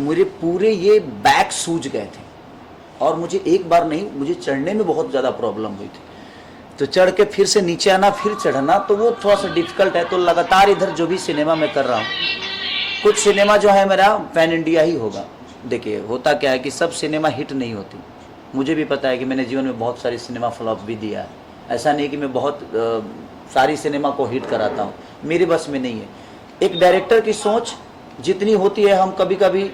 मेरे पूरे ये बैक सूज गए थे और मुझे एक बार नहीं, मुझे चढ़ने में बहुत ज़्यादा प्रॉब्लम हुई थी। तो चढ़ के फिर से नीचे आना, फिर चढ़ना, तो वो थोड़ा सा डिफिकल्ट है। तो लगातार इधर जो भी सिनेमा मैं कर रहा हूँ, कुछ सिनेमा जो है मेरा पैन इंडिया ही होगा। देखिए होता क्या है कि सब सिनेमा हिट नहीं होती। मुझे भी पता है कि मैंने जीवन में बहुत सारी सिनेमा फ्लॉप भी दिया है। ऐसा नहीं कि मैं बहुत सारी सिनेमा को हिट कराता हूँ, मेरे बस में नहीं है। एक डायरेक्टर की सोच जितनी होती है, हम कभी कभी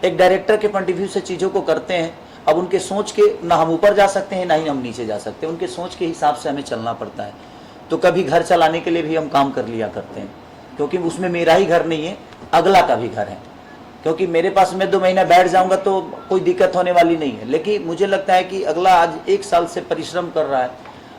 एक डायरेक्टर के पॉइंट ऑफ व्यू से चीज़ों को करते हैं। अब उनके सोच के ना हम ऊपर जा सकते हैं, ना ही हम नीचे जा सकते हैं, उनके सोच के हिसाब से हमें चलना पड़ता है। तो कभी घर चलाने के लिए भी हम काम कर लिया करते हैं, क्योंकि उसमें मेरा ही घर नहीं है, अगला का भी घर है। क्योंकि मेरे पास मैं 2 महीना बैठ जाऊंगा तो कोई दिक्कत होने वाली नहीं है, लेकिन मुझे लगता है कि अगला आज 1 साल से परिश्रम कर रहा है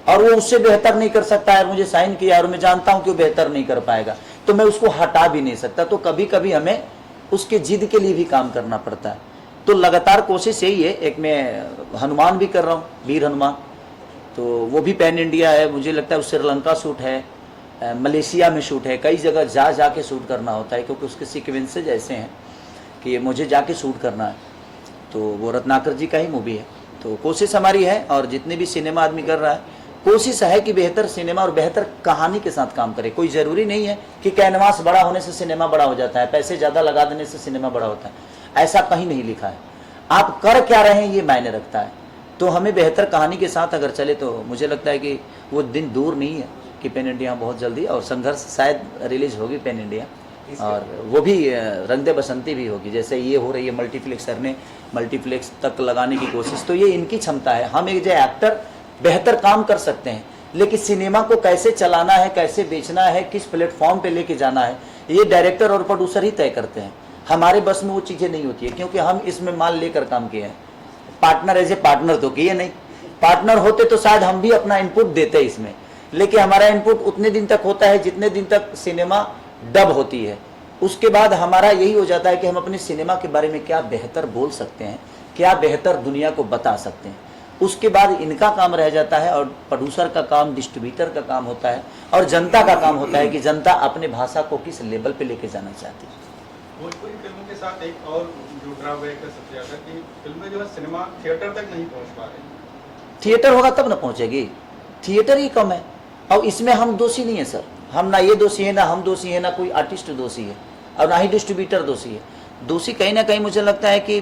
और वो उससे बेहतर नहीं कर सकता है। मुझे साइन किया और मैं जानता हूं कि वो बेहतर नहीं कर पाएगा, तो मैं उसको हटा भी नहीं सकता। तो कभी कभी हमें उसके जिद के लिए भी काम करना पड़ता है। तो लगातार कोशिश यही है। एक मैं हनुमान भी कर रहा हूँ, वीर हनुमान, तो वो भी पैन इंडिया है। मुझे लगता है वो श्रीलंका शूट है, मलेशिया में शूट है, कई जगह जा के शूट करना होता है, क्योंकि उसके सीक्वेंसेज ऐसे हैं कि मुझे जाके शूट करना है। तो वो रत्नाकर जी का ही मूवी है। तो कोशिश हमारी है, और जितने भी सिनेमा आदमी कर रहा है, कोशिश है कि बेहतर सिनेमा और बेहतर कहानी के साथ काम करे। कोई ज़रूरी नहीं है कि कैनवास बड़ा होने से सिनेमा बड़ा हो जाता है, पैसे ज़्यादा लगा देने से सिनेमा बड़ा होता है, ऐसा कहीं नहीं लिखा है। आप कर क्या रहे हैं ये मायने रखता है। तो हमें बेहतर कहानी के साथ अगर चले तो मुझे लगता है कि वो दिन दूर नहीं है कि पैन इंडिया बहुत जल्दी, और संघर्ष शायद रिलीज होगी पैन इंडिया, और वो भी रंग दे बसंती भी होगी। जैसे ये हो रही है मल्टीप्लेक्स सर ने मल्टीप्लेक्स तक लगाने की कोशिश, तो ये इनकी क्षमता है। हम एक जो एक्टर बेहतर काम कर सकते हैं, लेकिन सिनेमा को कैसे चलाना है, कैसे बेचना है, किस प्लेटफॉर्म पे लेके जाना है, ये डायरेक्टर और प्रोड्यूसर ही तय करते हैं। हमारे बस में वो चीज़ें नहीं होती है, क्योंकि हम इसमें माल लेकर काम किए हैं। पार्टनर एज ए पार्टनर तो किए नहीं, पार्टनर होते तो शायद हम भी अपना इनपुट देते इसमें, लेकिन हमारा इनपुट उतने दिन तक होता है जितने दिन तक सिनेमा डब होती है। उसके बाद हमारा यही हो जाता है कि हम अपने सिनेमा के बारे में क्या बेहतर बोल सकते हैं, क्या बेहतर दुनिया को बता सकते हैं। उसके बाद इनका काम रह जाता है, और प्रोड्यूसर का काम, डिस्ट्रीब्यूटर का काम होता है, और जनता का काम होता है कि जनता अपने भाषा को किस लेवल पे लेके जाना चाहती है। भोजपुरी फिल्मों के साथ एक और जो ड्रॉबैक है सबसे ज्यादा कि फिल्में जो है सिनेमा थिएटर तक नहीं पहुंच पा रही। थिएटर होगा तब ना पहुंचेगी, थिएटर ही कम है। और इसमें हम दोषी नहीं है सर, हम ना ये दोषी है, ना हम दोषी है, ना कोई आर्टिस्ट दोषी है, और ना ही डिस्ट्रीब्यूटर दोषी है। दोषी कहीं ना कहीं मुझे लगता है कि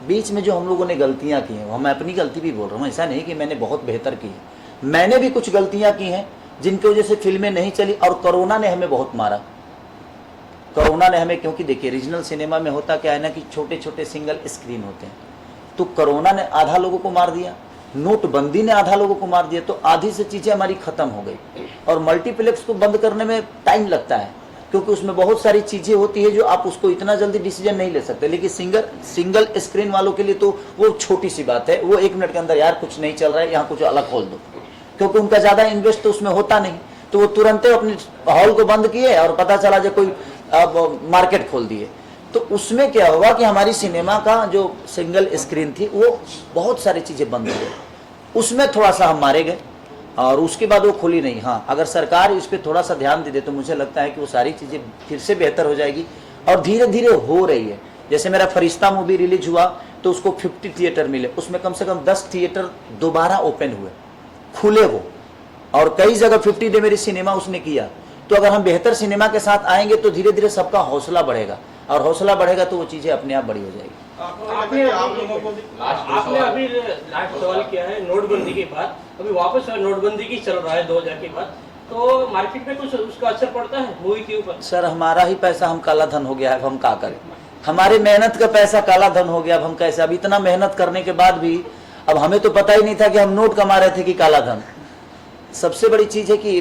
बीच में जो हम लोगों ने गलतियां की हैं, मैं अपनी गलती भी बोल रहा हूँ, ऐसा नहीं कि मैंने बहुत बेहतर की है, मैंने भी कुछ गलतियां की हैं जिनकी वजह से फिल्में नहीं चली। और कोरोना ने हमें बहुत मारा, कोरोना ने हमें, क्योंकि देखिए रीजनल सिनेमा में होता क्या है ना कि छोटे छोटे सिंगल स्क्रीन होते हैं। तो कोरोना ने आधा लोगों को मार दिया, नोटबंदी ने आधा लोगों को मार दिया, तो आधी से चीज़ें हमारी ख़त्म हो गई। और मल्टीप्लेक्स को बंद करने में टाइम लगता है, क्योंकि उसमें बहुत सारी चीज़ें होती है जो आप उसको इतना जल्दी डिसीजन नहीं ले सकते। लेकिन सिंगल स्क्रीन वालों के लिए तो वो छोटी सी बात है, वो 1 मिनट के अंदर यार कुछ नहीं चल रहा है, यहाँ कुछ अलग खोल दो, क्योंकि उनका ज़्यादा इन्वेस्ट तो उसमें होता नहीं। तो वो तुरंत अपने हॉल को बंद किए और पता चला जो कोई अब मार्केट खोल दिए। तो उसमें क्या हुआ कि हमारी सिनेमा का जो सिंगल स्क्रीन थी वो बहुत सारी चीज़ें बंद हो गई, उसमें थोड़ा सा हम मारे गए, और उसके बाद वो खुली नहीं। हाँ, अगर सरकार इस पर थोड़ा सा ध्यान दे दे तो मुझे लगता है कि वो सारी चीज़ें फिर से बेहतर हो जाएगी, और धीरे धीरे हो रही है। जैसे मेरा फरिश्ता मूवी रिलीज हुआ तो उसको 50 थिएटर मिले, उसमें कम से कम 10 थिएटर दोबारा ओपन हुए, खुले वो, और कई जगह 50 डे मेरी सिनेमा उसने किया। तो अगर हम बेहतर सिनेमा के साथ आएंगे तो धीरे धीरे सबका हौसला बढ़ेगा, और हौसला बढ़ेगा तो वो चीज़ें अपने आप बड़ी हो जाएगी। आपने अभी लास्ट सवाल किया है नोटबंदी के बाद, अभी वापस नोटबंदी की चल रहा है 2000 के बाद, तो मार्केट में कुछ उसका असर पड़ता है मूवी के ऊपर? सर हमारा ही पैसा हम काला धन हो गया है, अब हम क्या करें? हमारे मेहनत का पैसा काला धन हो गया, अब हम कैसे? अब इतना मेहनत करने के बाद भी अब हमें तो पता ही नहीं था कि हम नोट कमा रहे थे कि काला धन। सबसे बड़ी चीज़ है कि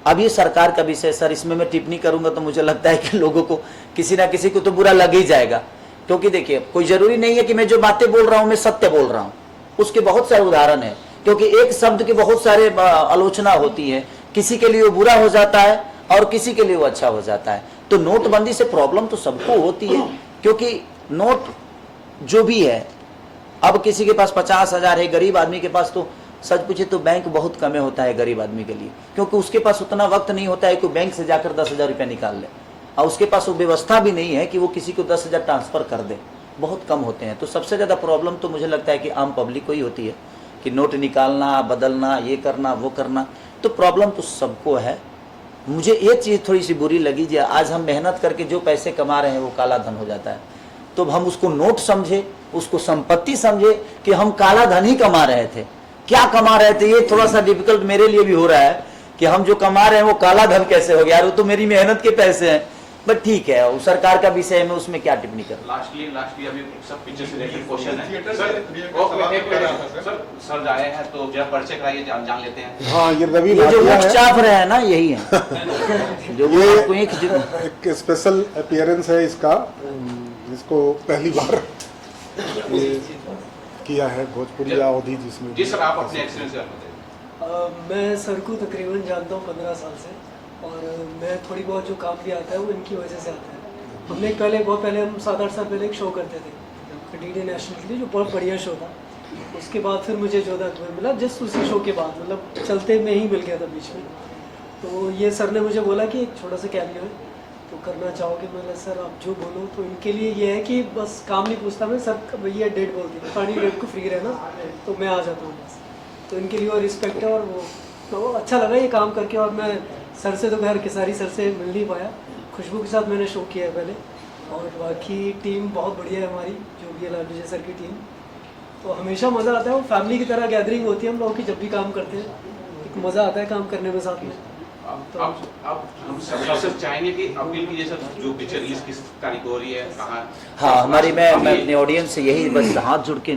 अब ये सरकार का विषय सर, इसमें मैं टिप्पणी करूंगा तो मुझे लगता है कि लोगों को किसी ना किसी को तो बुरा लग ही जाएगा। क्योंकि देखिए कोई जरूरी नहीं है कि मैं जो बातें बोल रहा हूं मैं सत्य बोल रहा हूं, उसके बहुत सारे उदाहरण है। क्योंकि एक शब्द के बहुत सारे आलोचना होती है, किसी के लिए वो बुरा हो जाता है और किसी के लिए वो अच्छा हो जाता है। तो नोटबंदी से प्रॉब्लम तो सबको होती है, क्योंकि नोट जो भी है, अब किसी के पास 50,000 है, गरीब आदमी के पास तो सच पूछे तो बैंक बहुत कम होता है गरीब आदमी के लिए, क्योंकि उसके पास उतना वक्त नहीं होता है कि बैंक से जाकर 10,000 रुपया निकाल ले। और उसके पास वो व्यवस्था भी नहीं है कि वो किसी को 10,000 ट्रांसफ़र कर दे, बहुत कम होते हैं। तो सबसे ज़्यादा प्रॉब्लम तो मुझे लगता है कि आम पब्लिक को ही होती है कि नोट निकालना, बदलना, ये करना, वो करना। तो प्रॉब्लम तो सबको है। मुझे ये चीज़ थोड़ी सी बुरी लगी, जो आज हम मेहनत करके जो पैसे कमा रहे हैं वो काला धन हो जाता है। तो हम उसको नोट समझे, उसको संपत्ति समझे कि हम काला धन ही कमा रहे थे। क्या कमा रहे थे, ये थोड़ा सा डिफिकल्ट मेरे लिए भी हो रहा है कि हम जो कमा रहे हैं वो काला धन कैसे हो गया यार, वो तो मेरी मेहनत के पैसे हैं। बट ठीक है, वो सरकार का विषय में उसमें क्या टिप्पणी कर। लास्टली अभी सब पिक्चर से रिलेटेड क्वेश्चन है थिएटर सर। से भी एक सवाल एक कर रहा था सर। सर सर आए हैं तो जरा परिचय कराइए, जान लेते हैं। हाँ, ये रवि ये जो भाटिया मुख है। चाप रहे हैं ना, यही है जो ये आपको एक स्पेशल अपीयरेंस है इसका, इसको पहली बार ये किया है भोजपुरी अवधि जिसमें। जी सर, आप अपने एक्सपीरियंस शेयर बताइए। मैं सर को तकरीबन जानता हूँ 15 साल से, और मैं थोड़ी बहुत जो काम भी आता है वो इनकी वजह से आता है। हमने बहुत पहले हम 7-8 साल पहले एक शो करते थे DD नेशनल के लिए, जो बहुत बढ़िया शो था। उसके बाद फिर मुझे जोधा अकबर मिला, जस्ट उसी शो के बाद, मतलब चलते में ही मिल गया था बीच में। तो ये सर ने मुझे बोला कि एक छोटा सा कैमियो है तो करना चाहोगे। मैंने सर आप जो बोलो। तो इनके लिए ये है कि बस काम नहीं पूछता मैं, सर भैया डेट बोलती है, पानी डेट को फ्री रहना, तो मैं आ जाता हूँ बस। तो इनके लिए वो रिस्पेक्ट है, और वो तो अच्छा लगा ये काम करके। और मैं सर से तो खैर केसारी सर से मिल नहीं पाया, खुशबू के साथ मैंने शो किया है पहले। और बाकी टीम बहुत बढ़िया है हमारी, जो भी है लालू जी सर की टीम। तो हमेशा मज़ा आता है, वो फैमिली की तरह गैदरिंग होती है हम लोगों की जब भी काम करते हैं, एक मज़ा आता है काम करने में साथ में। अब हम सबसे चाहेंगे कि अपील कीजिए सर, जो पिक्चर रिलीज किस तारीख को हो रही है, कहाँ। हाँ, हमारी मैं अपने ऑडियंस से यही बस हाथ जोड़ के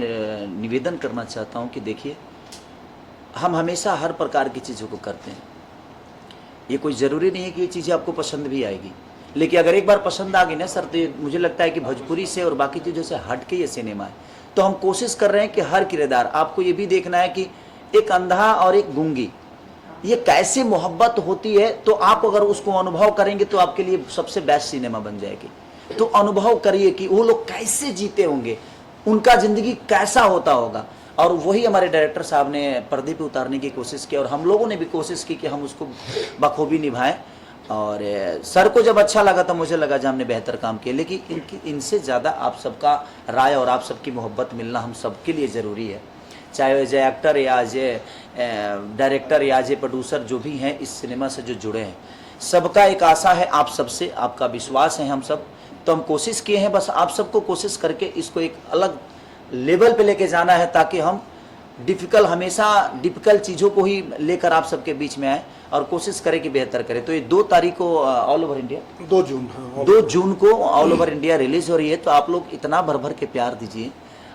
निवेदन करना चाहता हूँ कि देखिए, हम हमेशा हर प्रकार की चीज़ों को करते हैं। ये कोई ज़रूरी नहीं है कि ये चीज़ें आपको पसंद भी आएगी, लेकिन अगर एक बार पसंद आ गई ना सर, तो मुझे लगता है कि भोजपुरी से और बाकी चीज़ों से हट के ये सिनेमा है। तो हम कोशिश कर रहे हैं कि हर किरदार, आपको ये भी देखना है कि एक अंधा और एक गूंगी, ये कैसे मोहब्बत होती है। तो आप अगर उसको अनुभव करेंगे तो आपके लिए सबसे बेस्ट सिनेमा बन जाएगी। तो अनुभव करिए कि वो लोग कैसे जीते होंगे, उनका ज़िंदगी कैसा होता होगा। और वही हमारे डायरेक्टर साहब ने पर्दे पे उतारने की कोशिश की, और हम लोगों ने भी कोशिश की कि हम उसको बखूबी निभाएं। और सर को जब अच्छा लगा तो मुझे लगा जब हमने बेहतर काम किया। लेकिन इनसे ज़्यादा आप सबका राय और आप सबकी मोहब्बत मिलना हम सबके लिए ज़रूरी है, चाहे एज ए एक्टर या एज ए डायरेक्टर या एज ए प्रोड्यूसर, जो भी हैं इस सिनेमा से जो जुड़े हैं। सबका एक आशा है आप सबसे, आपका विश्वास है हम सब। तो हम कोशिश किए हैं, बस आप सबको कोशिश करके इसको एक अलग लेवल पे लेके जाना है, ताकि हम हमेशा डिफिकल्ट चीज़ों को ही लेकर आप सबके बीच में आए और कोशिश करें कि बेहतर करें। तो ये 2 तारीख को ऑल ओवर इंडिया, 2 जून, हाँ, 2 जून को ऑल ओवर इंडिया रिलीज हो रही है। तो आप लोग इतना भर भर के प्यार दीजिए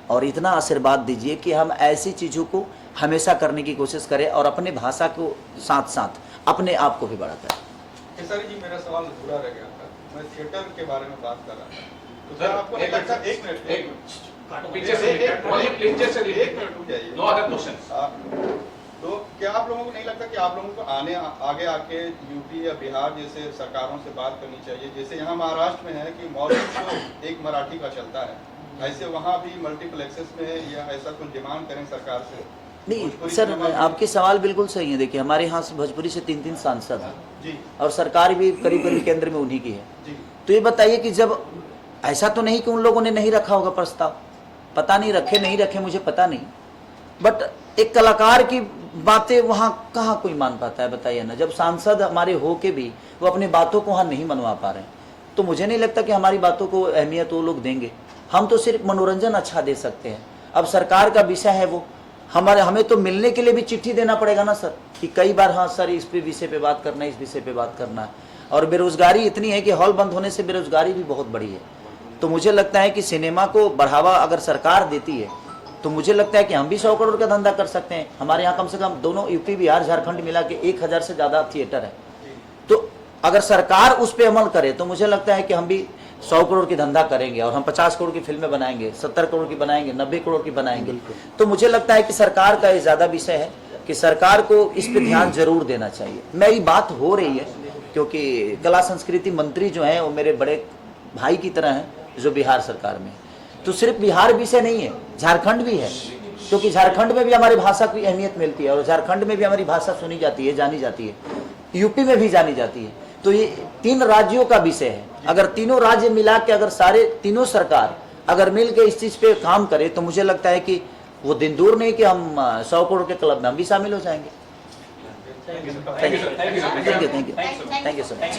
और इतना आशीर्वाद दीजिए कि हम ऐसी चीज़ों को हमेशा करने की कोशिश करें, और अपने भाषा को साथ साथ अपने आप को भी बढ़ाता है। केसारी जी, मेरा सवाल अधूरा रह गया था। मैं थिएटर के बारे में बात कर रहा था। तो सर, सर आपको नहीं लगता, एक मिनट पिक्चर से पिक्चर से एक मिनट रुक जाइए। No other question. तो क्या आप लोगों को नहीं लगता कि आप लोगों को आगे आके यूपी या बिहार जैसे सरकारों से बात करनी चाहिए? जैसे यहाँ महाराष्ट्र में है कि मॉर्निंग शो एक मराठी का चलता है, ऐसे वहाँ भी मल्टीप्लेक्सेस में या ऐसा कुछ डिमांड करें सरकार से? नहीं सर, आपके सवाल बिल्कुल सही है। देखिए, हमारे यहाँ से भोजपुरी से 3-3 सांसद हैं जी, और सरकार भी करीब करीब केंद्र में उन्हीं की है। जी, तो ये बताइए कि जब ऐसा तो नहीं कि उन लोगों ने नहीं रखा होगा प्रस्ताव, पता नहीं रखे नहीं रखे, मुझे पता नहीं। बट एक कलाकार की बातें वहाँ कहाँ कोई मान पाता है, बताइए ना। जब सांसद हमारे हो के भी वो अपनी बातों को वहाँ नहीं मनवा पा रहे हैं, तो मुझे नहीं लगता कि हमारी बातों को अहमियत वो लोग देंगे। हम तो सिर्फ मनोरंजन अच्छा दे सकते हैं। अब सरकार का विषय है वो, हमें तो मिलने के लिए भी चिट्ठी देना पड़ेगा ना सर, कि कई बार हाँ सर इस पे विषय पे बात करना है, इस विषय पे बात करना है। और बेरोजगारी इतनी है कि हॉल बंद होने से बेरोजगारी भी बहुत बड़ी है। तो मुझे लगता है कि सिनेमा को बढ़ावा अगर सरकार देती है तो मुझे लगता है कि हम भी 100 करोड़ का धंधा कर सकते हैं। हमारे यहाँ कम से कम दोनों यूपी बिहार झारखंड मिला के 1000 से ज़्यादा थिएटर है। तो अगर सरकार उस पर अमल करे तो मुझे लगता है कि हम भी 100 करोड़ की धंधा करेंगे, और हम 50 करोड़ की फिल्में बनाएंगे, 70 करोड़ की बनाएंगे, 90 करोड़ की बनाएंगे। तो मुझे लगता है कि सरकार का ये ज़्यादा विषय है कि सरकार को इस पर ध्यान जरूर देना चाहिए। मेरी बात हो रही है क्योंकि कला संस्कृति मंत्री जो हैं वो मेरे बड़े भाई की तरह हैं, जो बिहार सरकार में। तो सिर्फ बिहार विषय नहीं है, झारखंड भी है, क्योंकि झारखंड में भी हमारी भाषा की अहमियत मिलती है और झारखंड में भी हमारी भाषा सुनी जाती है, जानी जाती है, यूपी में भी जानी जाती है। तो ये 3 राज्यों का विषय है। अगर तीनों राज्य मिला के अगर सारे तीनों सरकार अगर मिल के इस चीज पे काम करे तो मुझे लगता है कि वो दिन दूर नहीं कि हम 100 करोड़ के क्लब में हम भी शामिल हो जाएंगे। Thank you so much.